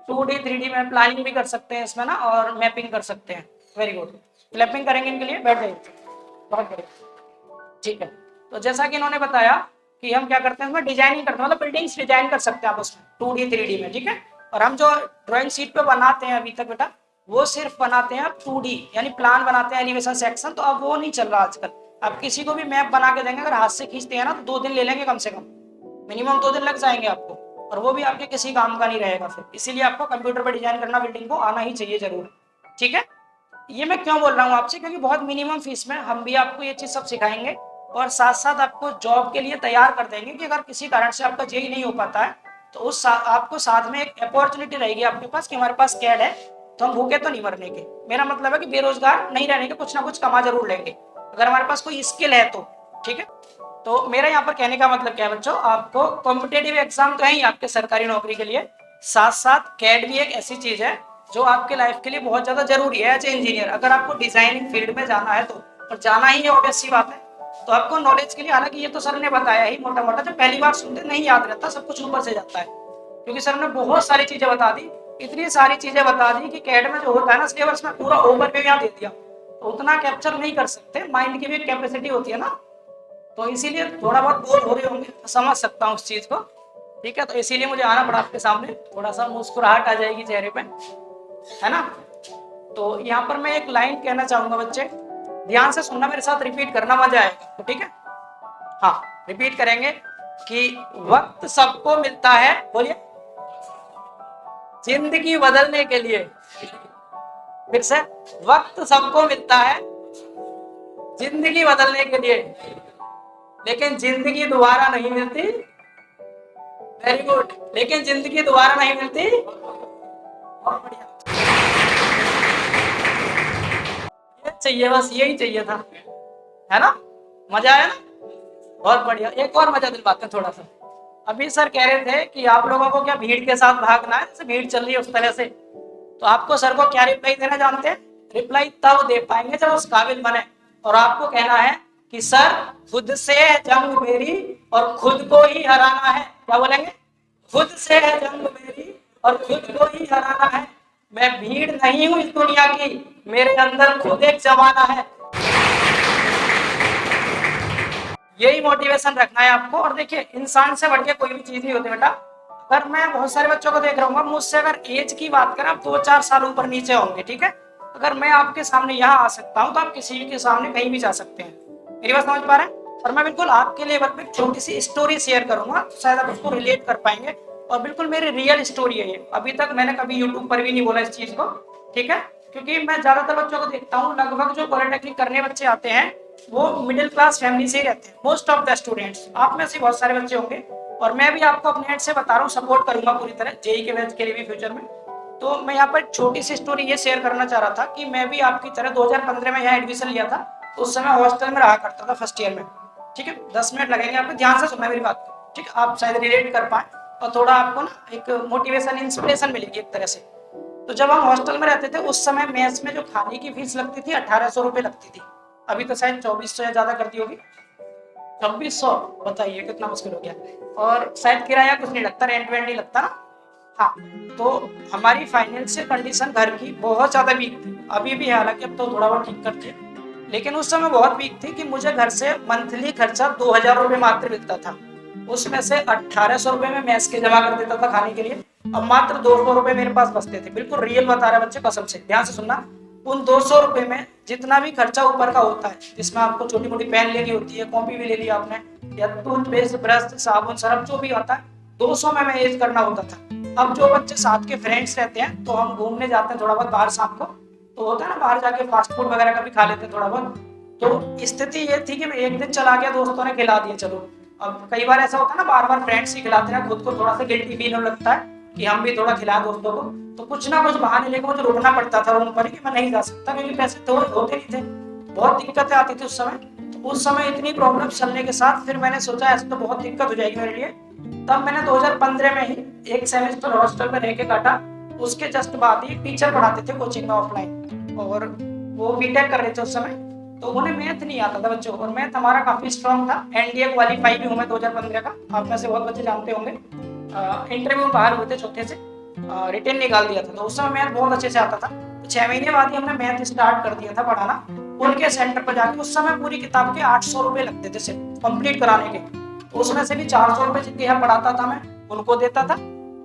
2D 3D में प्लानिंग भी कर सकते हैं इसमें ना, और मैपिंग कर सकते हैं। वेरी गुड, क्लैपिंग करेंगे इनके लिए, बैठ जाइए, बहुत बढ़िया, ठीक है। तो जैसा कि इन्होंने बताया कि हम क्या करते हैं, उसमें डिजाइनिंग करते हैं, मतलब बिल्डिंग्स डिजाइन कर सकते हैं आप उसमें 2D 3D में, ठीक है। और हम जो ड्राइंग शीट पे बनाते हैं अभी तक बेटा, वो सिर्फ बनाते हैं 2D, यानी प्लान बनाते हैं, एलिवेशन सेक्शन, तो अब वो नहीं चल रहा आजकल। अब किसी को भी मैप बना के देंगे, अगर हाथ से खींचते हैं ना, तो 2 दिन ले लेंगे कम से कम, मिनिमम 2 दिन लग जाएंगे आपको, और वो भी आपके किसी काम का नहीं रहेगा फिर। इसीलिए आपको कंप्यूटर पर डिजाइन करना बिल्डिंग को आना ही चाहिए जरूर, ठीक है। ये मैं क्यों बोल रहा हूँ आपसे, क्योंकि बहुत मिनिमम फीस में हम भी आपको ये चीज सब सिखाएंगे, और साथ साथ आपको जॉब के लिए तैयार कर देंगे कि अगर किसी कारण से आपका जेई नहीं हो पाता है, तो आपको साथ में एक अपॉर्चुनिटी रहेगी आपके पास कि हमारे पास कैड है, तो हम भूखे तो नहीं मरने के। मेरा मतलब है कि बेरोजगार नहीं रहने के, कुछ ना कुछ कमा जरूर लेंगे अगर हमारे पास कोई स्किल है तो, ठीक है। तो मेरा यहाँ पर कहने का मतलब क्या है बच्चों, आपको कॉम्पिटेटिव एग्जाम तो है ही आपके सरकारी नौकरी के लिए, साथ साथ कैड भी एक ऐसी चीज है जो आपके लाइफ के लिए बहुत ज्यादा जरूरी है एज ए इंजीनियर। अगर आपको डिजाइनिंग फील्ड में जाना है तो, और जाना ही है ऑब्वियस सी बात है, तो आपको नॉलेज के लिए, हालांकि ये तो सर ने बताया ही मोटा मोटा, जो पहली बार सुनते नहीं याद रहता, सब कुछ ऊपर से जाता है, क्योंकि सर ने बहुत सारी चीजें बता दी, इतनी सारी चीजें बता दी कि कैड में जो होता है ना सिलेबस में पूरा ओवरव्यू यहाँ दे दिया, तो उतना कैप्चर नहीं कर सकते, माइंड की भी एक कैपेसिटी होती है ना, तो इसीलिए थोड़ा बहुत बोर हो रहे होंगे, समझ सकता हूँ उस चीज को, ठीक है। तो इसीलिए मुझे आना पड़ा आपके सामने, थोड़ा सा मुस्कुराहट आ जाएगी चेहरे पे, है ना। तो यहाँ पर मैं एक लाइन कहना चाहूंगा बच्चे, ध्यान से सुनना, मेरे साथ रिपीट करना, मजा आएगा, तो ठीक है। हाँ, रिपीट करेंगे कि वक्त सबको मिलता है, बोलिए, जिंदगी बदलने के लिए। फिर से, वक्त सबको मिलता है जिंदगी बदलने के लिए, लेकिन जिंदगी दोबारा नहीं मिलती। वेरी गुड, लेकिन जिंदगी दोबारा नहीं मिलती। बहुत बढ़िया, ये चाहिए, बस यही चाहिए था, है ना। मजा आया ना, बहुत बढ़िया। एक और मजा दिलवाते हैं थोड़ा सा। अभी सर कह रहे थे कि आप लोगों को क्या भीड़ के साथ भागना है, जैसे भीड़ चल रही है उस तरह से, तो आपको सर को क्या रिप्लाई देना जानते हैं? रिप्लाई तब दे पाएंगे जब उस काबिल बने, और आपको कहना है कि सर खुद से है जंग मेरी और खुद को ही हराना है। क्या बोलेंगे? खुद से है जंग मेरी और खुद को ही हराना है, मैं भीड़ नहीं हूं इस दुनिया की, मेरे अंदर खुद एक जमाना है। यही मोटिवेशन रखना है आपको। और देखिए, इंसान से बढ़ के कोई भी चीज नहीं होती बेटा। अगर मैं बहुत सारे बच्चों को देख रहा हूँ, मुझसे अगर एज की बात करें, आप 2-4 साल ऊपर नीचे होंगे, ठीक है। अगर मैं आपके सामने यहाँ आ सकता हूँ, तो आप किसी के सामने कहीं भी जा सकते हैं। मेरी बात समझ पा रहे हैं? और मैं बिल्कुल आपके लेवल पे छोटी सी स्टोरी शेयर करूंगा, तो शायद आप उसको रिलेट कर पाएंगे। और बिल्कुल मेरी रियल स्टोरी है ये, अभी तक मैंने कभी यूट्यूब पर भी नहीं बोला इस चीज को, ठीक है। क्योंकि मैं ज्यादातर बच्चों को देखता हूँ, लगभग जो पॉलिटेक्निक करने बच्चे आते हैं वो मिडिल क्लास फैमिली से ही रहते हैं, मोस्ट ऑफ द स्टूडेंट्स। आप में से बहुत सारे बच्चे होंगे, और मैं भी आपको अपने एंड से बता रहा हूँ, सपोर्ट करूंगा पूरी तरह जेई के बैच के लिए भी फ्यूचर में। तो मैं यहाँ पर छोटी सी स्टोरी ये शेयर करना चाह रहा था कि मैं भी आपकी तरह 2015 में यहाँ एडमिशन लिया था, तो उस समय हॉस्टल में रहा करता था फर्स्ट ईयर में, ठीक है। 10 मिनट लगेंगे आपको, ध्यान से सुनना मेरी बात, ठीक है, आप शायद रिलेट कर पाए और थोड़ा आपको ना एक मोटिवेशन, इंस्पिरेशन मिलेगी एक तरह से। तो जब हम हॉस्टल में रहते थे उस समय मेस में जो खाने की फीस लगती थी 1800 रुपए लगती थी, अभी तो शायद 2400 या ज्यादा करती होगी, 2600, बताइए कितना मुश्किल हो गया। और शायद किराया कुछ नहीं लगता, रेंट वेंट नहीं लगता ना। हाँ, तो हमारी फाइनेंशियल कंडीशन घर की बहुत ज्यादा वीक थी, अभी भी है हालांकि, अब तो थोड़ा बहुत ठीक करती है, लेकिन उस समय बहुत वीक थी कि मुझे घर से मंथली खर्चा 2000 रुपए मात्र मिलता था। उसमें से 1800 रुपए में मैस के जमा कर देता था खाने के लिए, अब मात्र 200 रुपए मेरे पास बचते थे। बिल्कुल रियल बता रहे बच्चे, कसम से, ध्यान से सुनना। उन 200 रुपए में जितना भी खर्चा ऊपर का होता है, जिसमें आपको छोटी मोटी पेन लेनी होती है, कॉपी भी ले लिया आपने, या टूथपेस्ट, ब्रश, साबुन, सरफ जो भी आता है, 200 में मैनेज करना होता था। अब जो बच्चे साथ के फ्रेंड्स रहते हैं, तो हम घूमने जाते हैं थोड़ा बहुत बाहर शाम को, तो होता है ना बाहर जाके फास्ट फूड वगैरह का भी खा लेते हैं थोड़ा बहुत। तो स्थिति ये थी कि मैं एक दिन चला गया, दोस्तों ने खिला दिया, चलो। अब कई बार ऐसा होता है ना, बार बार फ्रेंड्स ही खिलाते हैं, खुद को थोड़ा सा गिल्टी फील होने लगता है कि हम भी थोड़ा खिलाए दोस्तों को, तो कुछ ना कुछ बहाने लेकर मुझे रुकना पड़ता था रूम पर कि मैं नहीं जा सकता, क्योंकि पैसे तो होते नहीं थे, बहुत दिक्कतें आती थी उस समय। तो उस समय इतनी प्रॉब्लम चलने के साथ फिर मैंने सोचा ऐसे तो बहुत दिक्कत हो जाएगी मेरे लिए। तब मैंने 2015 में ही एक सेमेस्टर हॉस्टल में रह के काटा। उसके जस्ट बाद ही टीचर पढ़ाते थे कोचिंग में ऑफलाइन, और वो बीटेक कर रहे थे उस समय, तो उन्हें मैथ नहीं आता था बच्चों, और मैथ हमारा काफी स्ट्रॉन्ग था। एनडीए क्वालीफाई भी हूँ मैं 2015 का, आप में से बहुत बच्चे जानते होंगे। इंटरव्यू में बाहर हुए थे चौथे से, रिटेन निकाल दिया था, तो उस समय मैथ बहुत अच्छे से आता था। तो 6 महीने बाद ही हमने मैथ स्टार्ट कर दिया था पढ़ाना, उनके सेंटर पर जाके, उस समय पूरी किताब के 800 रुपए लगते थे सिर्फ कंप्लीट कराने के, तो उसमें से भी 400 रुपए जिनके यहाँ पढ़ाता था मैं उनको देता था,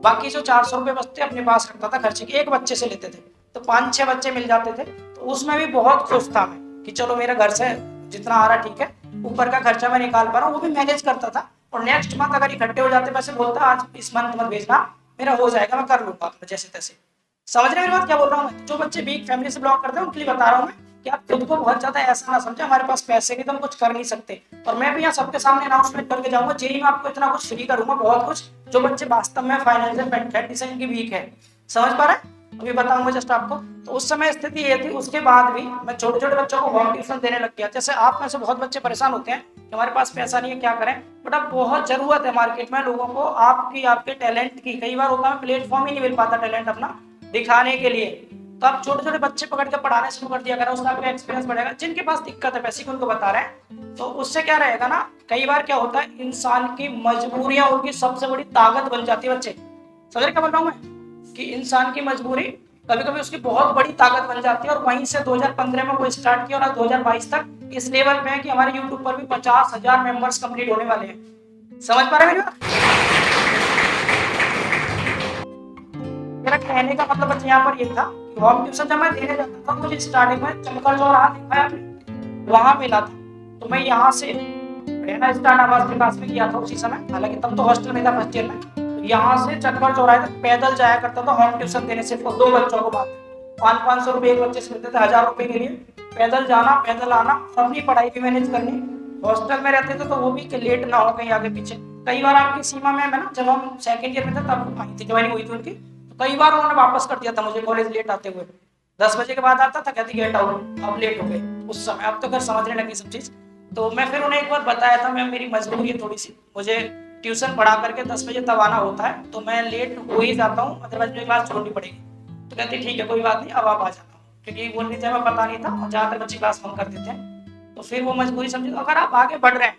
बाकी जो 400 रुपए बचते अपने पास रखता था खर्चे के, एक बच्चे से लेते थे तो 5-6 बच्चे मिल जाते थे, तो उसमें भी बहुत खुश था मैं कि चलो मेरे घर से जितना आ रहा ठीक है, ऊपर का खर्चा मैं निकाल पा रहा हूँ, वो भी मैनेज करता था। और नेक्स्ट मंथ अगर इकट्ठे हो जाते पैसे, बोलता आज इस मंथ मत भेजना, मेरा हो जाएगा, मैं कर लूंगा जैसे तैसे। समझ रहे मेरी बात क्या बोल रहा हूँ मैं? जो बच्चे वीक फैमिली से बिलोंग करते हैं उनके लिए बता रहा हूँ मैं कि आप खुद को बहुत ज्यादा ऐसा ना समझे हमारे पास पैसे की तो हम कुछ कर नहीं सकते। और मैं भी यहाँ सबके सामने अनाउंसमेंट करके जाऊंगा, जेई में आपको इतना कुछ फ्री करूंगा, बहुत कुछ, जो बच्चे वास्तव में फाइनेंशियल कंडीशन की वीक है। समझ पा रहे हैं? अभी बताऊंगा जस्ट आपको। तो उस समय स्थिति ये थी, उसके बाद भी मैं छोटे छोटे बच्चों को होम ट्यूशन देने लग गया। जैसे आप में से बहुत बच्चे परेशान होते हैं कि हमारे पास पैसा नहीं है, क्या करें, बट अब बहुत जरूरत है मार्केट में लोगों को आपकी, आपके टैलेंट की। कई बार होता है प्लेटफॉर्म ही नहीं मिल पाता टैलेंट अपना दिखाने के लिए, तो आप छोटे छोटे बच्चे पकड़ के पढ़ाने शुरू कर दिया करें, उसका आपका एक्सपीरियंस बढ़ेगा। जिनके पास दिक्कत है पैसे की उनको बता रहे हैं, तो उससे क्या रहेगा ना, कई बार क्या होता है इंसान की मजबूरियां उनकी सबसे बड़ी ताकत बन जाती है। बच्चे समझ रहे क्या बोल रहा हूं मैं, कि इंसान की मजबूरी कभी कभी उसकी बहुत बड़ी ताकत बन जाती है। और वहीं से 2015 में वो स्टार्ट किया और आज 2022 तक इस लेवल पे है कि हमारे यूट्यूब पर भी 50,000 मेंबर्स कंप्लीट होने वाले हैं। समझ पा रहे हैं मेरी बात? मेरा कहने का मतलब बच्चे यहाँ पर ये था कि होम ट्यूशन जब मैं देने जाता था, मुझे स्टार्टिंग में चमकल चौराहा देखा है आपने, वहां मिला था। तो मैं यहाँ से रहना स्टार्ट आवास के पास में किया था उसी समय, हालांकि तब तो हॉस्टल में था फर्स्ट ईयर में। तो यहाँ से चक्कर चौराहे तक पैदल जाया करता था होम ट्यूशन देने, सिर्फ 2 बच्चों को बात, 500 रुपए एक बच्चे से मिलते थे, 1000 रुपए के लिए पैदल जाना पैदल आना, अपनी पढ़ाई भी मैनेज करनी। हॉस्टल में रहते थे तो वो भी कि लेट ना हो कहीं आगे पीछे। कई बार आपकी सीमा में ना, जब हम सेकंड ईयर में थे तब आई थी, ज्वाइनिंग हुई थी उनकी, तो कई बार उन्होंने वापस कर दिया था मुझे कॉलेज लेट आते हुए। 10 बजे के बाद आता था, कहती गेट आउट, अब लेट हो गए उस समय। अब तो खैर समझने लगी सब चीज। तो मैं फिर उन्हें एक बार बताया था, मैं मेरी मजबूरी है थोड़ी सी, मुझे ट्यूशन पढ़ा करके 10 बजे तब आना होता है, तो मैं लेट हो ही जाता हूँ, अदरवाइज मुझे क्लास छोड़नी पड़ेगी। तो कहती ठीक है कोई बात नहीं, अब आप आ जाता हूँ, क्योंकि बोल रही थी हमें पता नहीं था और ज्यादातर बच्चे क्लास बंक कर देते हैं। तो फिर वो मजबूरी समझी। तो अगर आप आगे बढ़ रहे हैं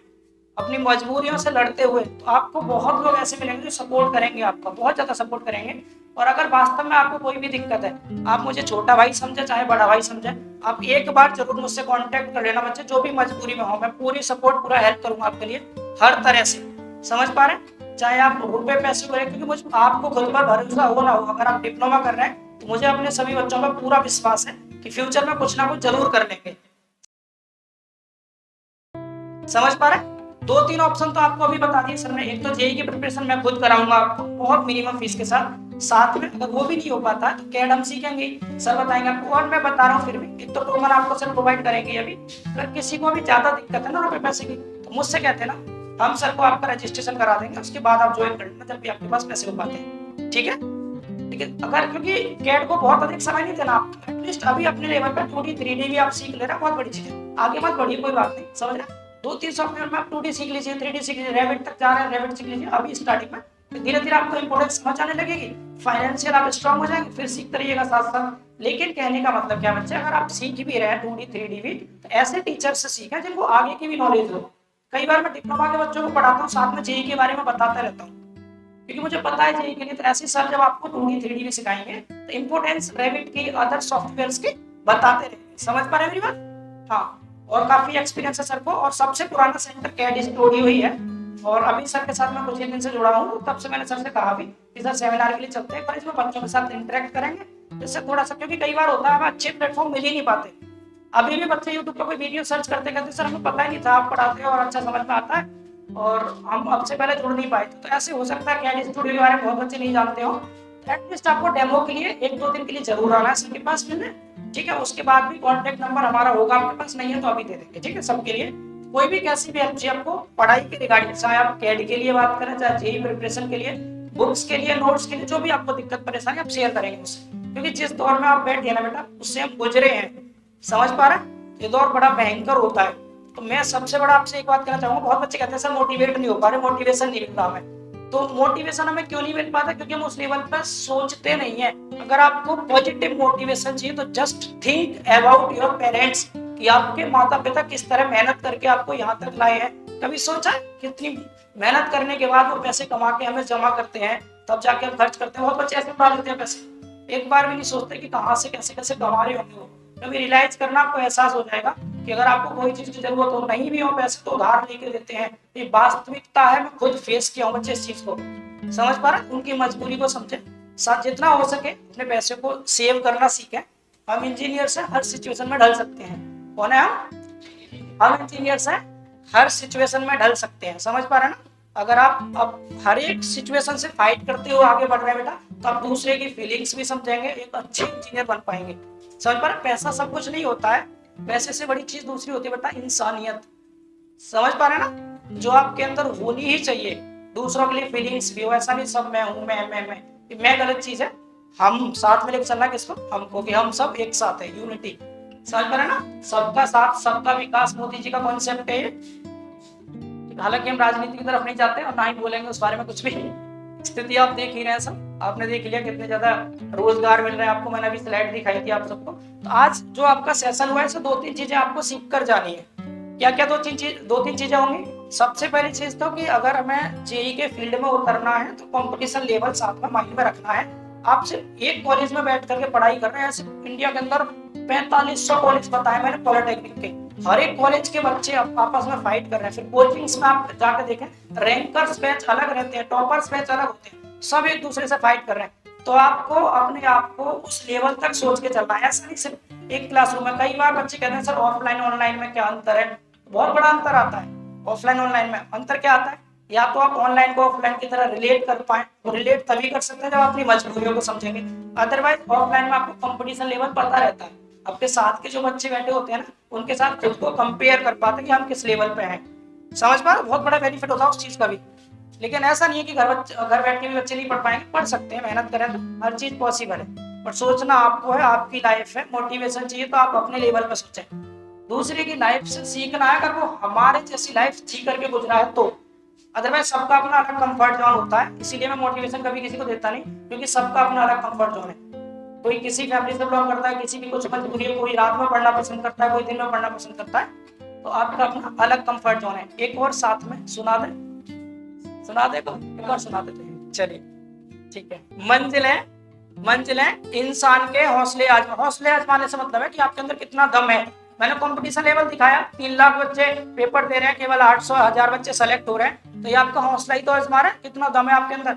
अपनी मजबूरियों से लड़ते हुए, तो आपको बहुत लोग ऐसे मिलेंगे जो सपोर्ट करेंगे, आपका बहुत ज्यादा सपोर्ट करेंगे। और अगर वास्तव में आपको कोई भी दिक्कत है, आप मुझे छोटा भाई समझे चाहे बड़ा भाई समझे, आप एक बार जरूर मुझसे कांटेक्ट कर लेना बच्चे, जो भी मजबूरी में हो, मैं पूरी सपोर्ट पूरा हेल्प करूंगा आपके लिए हर तरह से। समझ पा रहे हैं? चाहे आप रुपए पैसे करें, क्योंकि मुझे आपको खुद पर भरोसा हो ना हो, अगर आप डिप्लोमा कर रहे हैं तो मुझे अपने सभी बच्चों पर पूरा विश्वास है कि फ्यूचर में कुछ ना कुछ जरूर कर लेंगे। समझ पा रहे हैं? 2-3 ऑप्शन तो आपको अभी बता दिए सर ने। एक तो जेई की प्रिपरेशन मैं खुद कराऊंगा आपको बहुत मिनिमम फीस के साथ में अगर वो भी नहीं हो पाता तो कैड हम सीखेंगे, सर बताएंगे आपको। और मैं बता रहा हूँ फिर भी एक तो टोकन आपको सर प्रोवाइड करेंगे। अभी अगर किसी को भी ज्यादा दिक्कत है ना रुपए पैसे की, तो मुझसे कहते हैं ना, हम सर को आपका रजिस्ट्रेशन करा देंगे, उसके बाद आप ज्वाइन कर लेना जब भी आपके पास पैसे हो पाते हैं। ठीक है? लेकिन अगर, क्योंकि कैट को बहुत अधिक समय नहीं देना, आप एटलीस्ट अभी अपने लेवल पर 2D 3D भी आप सीख ले रहे हैं, बहुत बड़ी चीज है। आगे मत बढ़िए कोई बात नहीं, समझ रहे हैं? 2-3 सॉफ्टवेयर में आप 2D सीख लीजिए, 3D सीख लीजिए, रैबिट तक जा रहे हैं, रैबिट सीख लीजिए अभी स्टार्टिंग में। धीरे धीरे आपको इंपोर्टेंस समझ आने लगेगी, फाइनेंशियल आप स्ट्रांग हो जाएंगे, फिर सीखते रहिएगा साथ साथ। लेकिन कहने का मतलब क्या बच्चे, अगर आप सीख भी रहे हैं 2D 3D भी, तो ऐसे टीचर से सीखें जिनको आगे की भी नॉलेज हो। कई बार मैं डिप्लोमा के बच्चों को पढ़ाता हूँ, साथ में जेई के बारे में बताता रहता हूँ, क्योंकि मुझे पता है जेई के लिए। तो ऐसे सर जब आपको 2D 3D भी सिखाएंगे तो इंपोर्टेंस रैबिट की, अदर सॉफ्टवेयर्स की बताते रहेंगे। समझ पा रहे हैं मेरी बात? हाँ। और काफी एक्सपीरियंस है सर को, और सबसे पुराना सेंटर कैड स्टूडियो ही है। और अभी सर के साथ मैं कुछ ही दिन से जुड़ा हूँ, तब से मैंने सर से कहा भी कि सर सेमिनार के लिए चलते हैं, पर इसमें बच्चों के साथ इंटरेक्ट करेंगे, इससे थोड़ा सा, क्योंकि कई बार होता है हमें अच्छे प्लेटफॉर्म मिल ही नहीं पाते। अभी भी बच्चे यूट्यूब पर कोई वीडियो सर्च करते कहते सर हमें पता ही नहीं था आप पढ़ाते हो और अच्छा समझ में आता है, और हम आपसे पहले जुड़ नहीं पाए। तो ऐसे हो सकता है कैड स्टूडियो के बारे में बहुत बच्चे नहीं जानते हो, तो एटलीस्ट आपको डेमो के लिए 1-2 दिन के लिए जरूर आना है सर के पास मिलने। ठीक है? उसके बाद भी कॉन्टेक्ट नंबर हमारा होगा आपके पास, नहीं है तो अभी दे देंगे। ठीक है? सबके लिए कोई भी कैसी भी हेल्प चाहिए आपको पढ़ाई के रिगार्डिंग, चाहे आप कैड के लिए बात करें, चाहे जेई प्रिपरेशन के लिए, बुक्स के लिए, नोट्स के लिए, जो भी आपको दिक्कत परेशानी आप शेयर करेंगे मुझसे, क्योंकि जिस दौर में आप बैठ गए ना बेटा, उससे हम गुजरे हैं। समझ पा रहे हैं? ये दौर बड़ा भयंकर होता है। तो मैं सबसे बड़ा आपसे एक बात कहना चाहूंगा, बहुत बच्चे कहते हैं सर मोटिवेट नहीं हो पा रहे, मोटिवेशन नहीं मिल रहा हमें। तो मोटिवेशन हमें क्यों नहीं मिल पाता? क्योंकि हम उस लेवल पर सोचते नहीं है। अगर आपको पॉजिटिव मोटिवेशन चाहिए तो just think about your parents, कि आपके माता पिता किस तरह मेहनत करके आपको यहाँ तक लाए हैं। कभी सोचा है कितनी मेहनत करने के बाद वो पैसे कमा के हमें जमा करते हैं, तब जाके हम खर्च करते हैं। बहुत बच्चे ऐसे उड़ा लेते हैं पैसे, एक बार भी नहीं सोचते कि कहाँ से कैसे कैसे कमा रहे होंगे वो। क्योंकि रियलाइज करना आपको एहसास हो जाएगा कि अगर आपको कोई चीज की जरूरत हो, नहीं भी हो पैसे तो उधार लेके देते हैं। ये वास्तविकता है, मैं खुद फेस किया हूँ बच्चे इस चीज को। समझ पा रहे, उनकी मजबूरी को समझे, साथ जितना हो सके अपने पैसे को सेव करना सीखें। हम इंजीनियर से हर सिचुएशन में ढल सकते हैं। कौन है हम इंजीनियर से हर सिचुएशन में ढल सकते हैं। समझ पा रहे हैं ना। अगर आप अब हर एक सिचुएशन से फाइट करते हुए आगे बढ़ रहे हैं बेटा, तो आप दूसरे की फीलिंग्स भी समझेंगे, एक अच्छे इंजीनियर बन पाएंगे। समझ पा रहे, पैसा सब कुछ नहीं होता है, पैसे से बड़ी चीज दूसरी होती है बेटा, इंसानियत। समझ पा रहे हैं ना, जो आपके अंदर होनी ही चाहिए। दूसरों के लिए फीलिंग्स भी हो, ऐसा नहीं सब मैं हूं, मैं गलत चीज है। हम साथ में लेकर चलना किसको, हमको, कि हम सब एक साथ है, यूनिटी। समझ पा रहे हैं ना, सबका साथ सबका विकास मोदी जी का कॉन्सेप्ट है। हालांकि हम राजनीति की तरफ नहीं जाते और ना ही बोलेंगे उस बारे में कुछ भी। स्थिति आप देख ही रहे हैं, सब आपने देख लिया कितने ज्यादा रोजगार मिल रहे हैं आपको। मैंने अभी स्लाइड दिखाई थी आप सबको। तो आज जो आपका सेशन हुआ है, इससे 2-3 चीजें आपको सीख कर जानी है। क्या क्या 2-3 चीजें होंगी। सबसे पहली चीज तो कि अगर हमें जेई के फील्ड में उतरना है तो कंपटीशन लेवल साथ में माइंड में रखना है। आप सिर्फ एक कॉलेज में बैठ करके पढ़ाई कर रहे हैं, सिर्फ इंडिया के अंदर 4500 कॉलेज बताए मैंने पॉलिटेक्निक के, हर एक कॉलेज के बच्चे आपस में फाइट कर रहे हैं। फिर कोचिंग्स में आप जाकर देखें, रैंकर्स बैच अलग रहते हैं, टॉपर्स बैच अलग होते हैं, सब एक दूसरे से फाइट कर रहे हैं। तो आपको अपने आप को उस लेवल तक सोच के चलना है। ऐसा नहीं सिर्फ एक क्लासरूम में। कई बार बच्चे कहते हैं सर ऑफलाइन ऑनलाइन में क्या अंतर है। बहुत बड़ा अंतर आता है। ऑफलाइन ऑनलाइन में अंतर क्या आता है, या तो आप ऑनलाइन को ऑफलाइन की तरह रिलेट कर पाए, तो रिलेट तभी कर सकते हैं जब अपनी मजबूरियों को समझेंगे। अदरवाइज ऑफलाइन में आपको कंपटीशन लेवल पता रहता है, आपके साथ के जो बच्चे बैठे होते हैं ना, उनके साथ खुद को कंपेयर कर पाते हैं कि हम किस लेवल पे हैं। समझ पा रहे, बहुत बड़ा बेनिफिट होता है उस चीज का भी। लेकिन ऐसा नहीं है कि घर बैठ के भी बच्चे नहीं पढ़ पाएंगे, पढ़ सकते हैं, मेहनत करें तो हर चीज पॉसिबल है। पर सोचना आपको है, आपकी लाइफ है, मोटिवेशन चाहिए तो आप अपने लेवल पे सोचें। दूसरे की लाइफ से सीखना है, अगर वो हमारे जैसी लाइफ जी करके गुजरा है तो। अदरवाइज सबका अपना अलग कंफर्ट जोन होता है, इसीलिए मैं मोटिवेशन कभी किसी को देता नहीं, क्योंकि सबका अपना अलग कंफर्ट जोन है। कोई किसी फैमिली से बिलोंग करता है, किसी की कुछ मजबूरी है, कोई रात में पढ़ना पसंद करता है, कोई दिन में पढ़ना पसंद करता है। तो आपका अपना अलग कंफर्ट जोन है। एक और साथ में सुना दे को, एक और सुना देते हैं, चलिए ठीक है। मंजिलें इंसान के हौसले आजमाने से मतलब है कि आपके अंदर कितना दम है। मैंने कंपटीशन लेवल दिखाया, 3 लाख बच्चे पेपर दे रहे हैं, केवल 800-1000 बच्चे सेलेक्ट हो रहे हैं, तो ये आपका हौसला ही तो आजमा रहा है, कितना दम है आपके अंदर।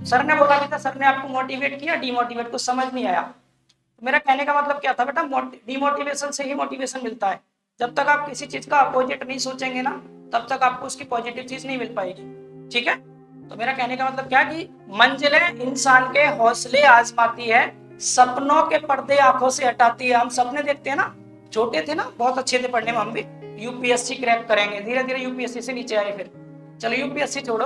सर ने बोला भी था, सर ने आपको मोटिवेट किया, डिमोटिवेट, कुछ समझ नहीं आया। मेरा कहने का मतलब क्या था बेटा, डिमोटिवेशन से ही मोटिवेशन मिलता है। जब तक आप किसी चीज का अपोजिट नहीं सोचेंगे ना, तब तक आपको उसकी पॉजिटिव चीज नहीं मिल पाएगी। ठीक है, तो मेरा कहने का मतलब क्या कि मंजिलें इंसान के हौसले आजमाती है, सपनों के पर्दे आंखों से हटाती है। हम सपने देखते हैं ना, छोटे थे ना, बहुत अच्छे थे पढ़ने में, हम भी यूपीएससी क्रैक करेंगे, धीरे धीरे यूपीएससी से नीचे आए। फिर चलो यूपीएससी छोड़ो,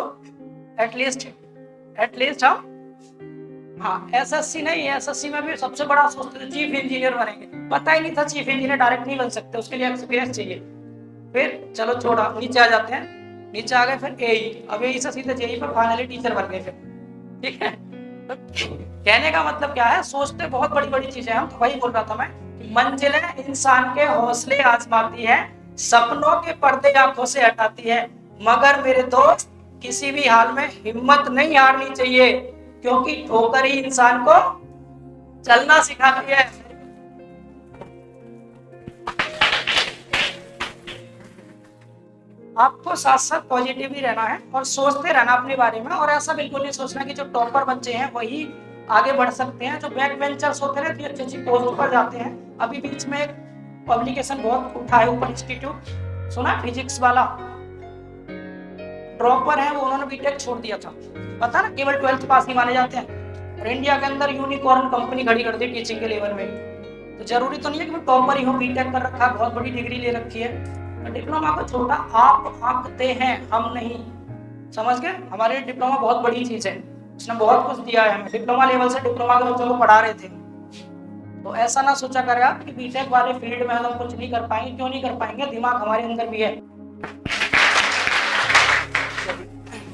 एटलीस्ट हम, हाँ एसएससी नहीं, एसएससी में भी सबसे बड़ा सोचते थे चीफ इंजीनियर बनेंगे, पता ही नहीं था चीफ इंजीनियर डायरेक्ट नहीं बन सकते, उसके लिए एक्सपीरियंस चाहिए। फिर चलो छोड़ा, नीचे आ जाते हैं, नीचे आ गए फिर एई, अब एई से सीधे जेई पर फाइनली टीचर बन गए फिर। ठीक है, तो कहने का मतलब क्या है, सोचते बहुत बड़ी बड़ी चीजें हम। तो वही बोल रहा था मैं, मंजिलें इंसान के हौसले आजमाती है, सपनों के पर्दे आंखों से हटाती है, मगर मेरे दोस्त किसी भी हाल में हिम्मत नहीं हारनी चाहिए, क्योंकि ठोकर ही इंसान को चलना सिखाती है। आपको साथ साथ पॉजिटिव ही रहना है और सोचते रहना अपने बारे में। और ऐसा बिल्कुल नहीं सोचना कि जो टॉपर बच्चे हैं वही आगे बढ़ सकते हैं, जो बैक बेंचर्स होते हैं अच्छी अच्छी पोस्ट पर जाते हैं। अभी बीच में एक पब्लिकेशन बहुत उठा है, ऊपर इंस्टीट्यूट सुना, फिजिक्स वाला ड्रॉपर है वो, उन्होंने बीटेक छोड़ दिया था, पता ना, केवल 12th पास ही माने जाते हैं, और इंडिया के अंदर यूनिकॉर्न कंपनी खड़ी कर दी टीचिंग के लेवल में। तो जरूरी तो नहीं है कि मैं टॉपर ही हूँ, बीटेक कर रखा, बहुत बड़ी डिग्री ले रखी है, डिप्लोमा को छोटा आप आंकते हैं, हम नहीं। समझ गए, हमारे डिप्लोमा बहुत बड़ी चीज है, उसने बहुत कुछ दिया है हमें। डिप्लोमा लेवल से डिप्लोमा के बच्चों को पढ़ा रहे थे। तो ऐसा ना सोचा करें आप कि बीटेक वाले फील्ड में हम कुछ नहीं कर पाएंगे। क्यों नहीं कर पाएंगे, दिमाग हमारे अंदर भी है।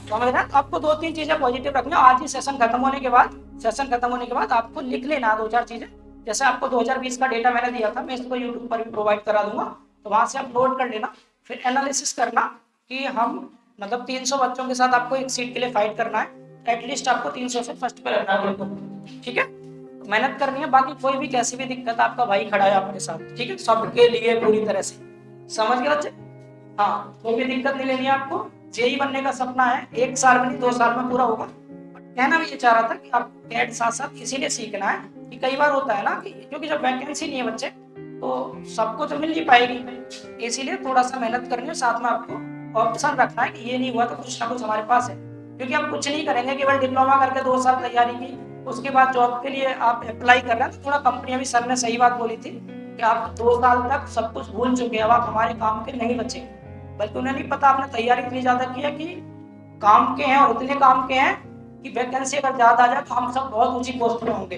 समझ रहे, आपको 2-3 चीजें पॉजिटिव रखना। आज ही सेशन खत्म होने के बाद आपको लिख लेना 2-4 चीजें। जैसे आपको 2020 का डेटा मैंने दिया था, मैं इसको यूट्यूब पर भी प्रोवाइड करा दूंगा, तो वहां से आप नोट कर लेना। फिर एनालिसिस करना कि हम मतलब 300 बच्चों के साथ आपको एक सीट के लिए फाइट करना है, एटलीस्ट आपको 300 से फर्स्ट पे रहना है। ठीक है, मेहनत करनी है। बाकी कोई भी कैसी भी दिक्कत, आपका भाई खड़ा है आपके साथ, ठीक है, सबके लिए पूरी तरह से। समझ गए बच्चे? हाँ, कोई भी दिक्कत नहीं लेनी है आपको। जेई बनने का सपना है, 1 साल में नहीं 2 साल में पूरा होगा। कहना भी ये चाह रहा था कि आप कैट साथ साथ इसीलिए सीखना है कि कई बार होता है ना कि क्योंकि जब वैकेंसी नहीं है बच्चे तो सबको तो मिल नहीं पाएगी, इसीलिए थोड़ा सा मेहनत करनी है, साथ में आपको ऑप्शन रखना है कि ये नहीं हुआ तो कुछ ना कुछ हमारे पास है। क्योंकि आप कुछ नहीं करेंगे, केवल डिप्लोमा करके 2 साल तैयारी की, उसके बाद जॉब के लिए आप अप्लाई कर रहे हैं, तो थोड़ा कंपनियां भी, सर ने सही बात बोली थी कि आप 2 साल तक सब कुछ भूल चुके हैं, अब आप हमारे काम के नहीं बचे। बल्कि उन्हें नहीं पता आपने तैयारी इतनी ज्यादा की है कि काम के हैं, और उतने काम के हैं कि वैकेंसी अगर ज्यादा आ जाए तो हम सब बहुत ऊंची पोस्ट पे होंगे।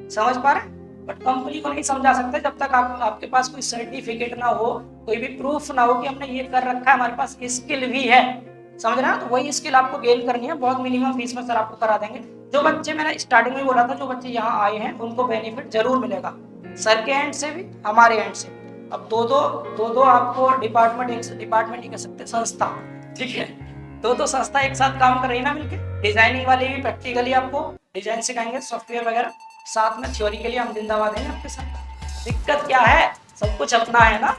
समझ पा रहे हैं? बट कंपनी को नहीं समझा सकते जब तक आपके पास कोई सर्टिफिकेट ना हो, कोई भी प्रूफ ना हो कि हमने ये कर रखा है, हमारे पास स्किल भी है। समझ रहे हैं? तो वही स्किल आपको गेन करनी है, बहुत मिनिमम फीस में सर आपको करा देंगे। जो बच्चे, मैंने स्टार्टिंग में बोला था, जो बच्चे यहाँ आए हैं उनको बेनिफिट जरूर मिलेगा, सर के एंड से भी, हमारे एंड से। अब दो आपको डिपार्टमेंट, एक डिपार्टमेंट नहीं कह सकते, संस्था, ठीक है, दो संस्था एक साथ काम कर रही है ना मिलके। डिजाइनिंग वाले भी प्रैक्टिकली आपको डिजाइन सिखाएंगे, सॉफ्टवेयर वगैरह, साथ में थ्योरी के लिए हम जिंदाबाद हैं आपके साथ। दिक्कत क्या है, सब कुछ अपना है ना।